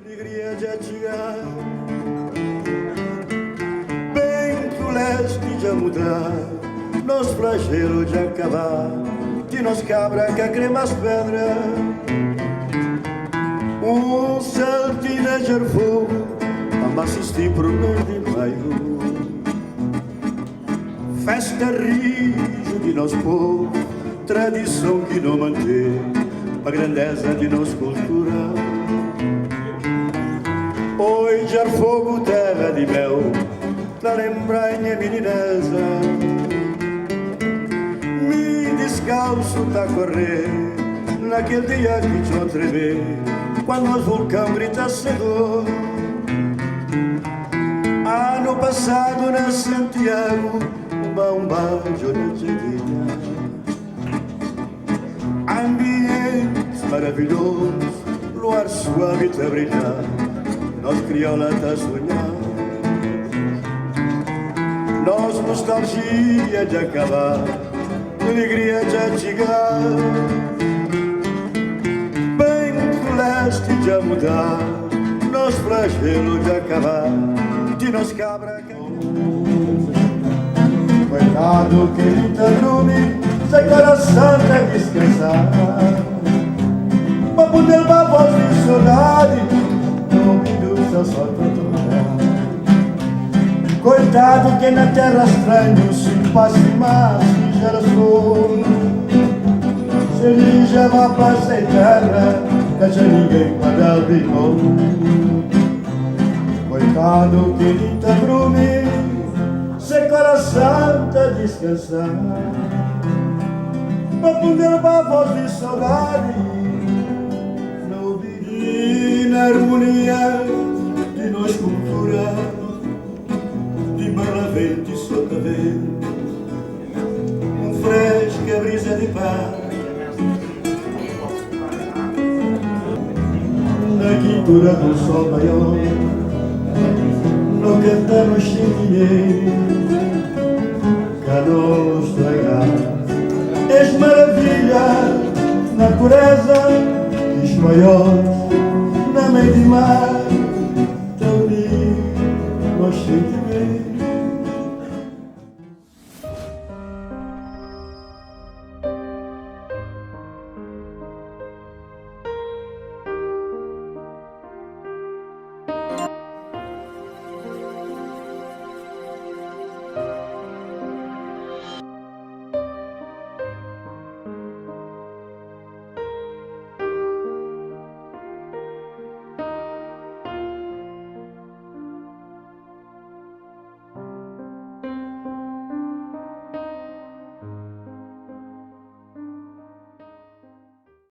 Alegria já chegar, bem que o leste já mudar, nos flagelos já acabar, que nos cabra que a crema as pedras, saltinejar fogo, a assistir pro mês de maio. Festa rijo de nosso povo, tradição que não mantém a grandeza de nossa cultura. Hoje ar fogo, terra de mel, pra lembrar minha menineza. Me descalço tá correr, naquele dia que te tremer, quando os vulcão grita cedo. Ano passado na Santiago, um beijo de Jedinha. Ambiente maravilhoso, luar suave tá brilhar, nós crioula tá sonhar. Nós nostalgia de acabar, alegria de chegar. Bem que o leste já mudar, nós flagelo de acabar, de nós cabra. Coitado que ele tá dorme, sem coração pra descansar. Pra poder uma voz de saudade, não ouvindo seu sol pra tocar. Coitado que na terra estranho se passe mais gerações. Se ele já vai pra essa terra, que já ninguém pode abrir mão. Coitado que ele tá dorme, sem coração tá descansar. Pra poder uma voz de saudade, não ouvir na harmonia de nossa cultura, de barlavento só cabelo, fresca brisa de paz. Na quintura do sol maior, no cantamos chinguinheiro, canoas estragar. És maravilha, natureza, os maiores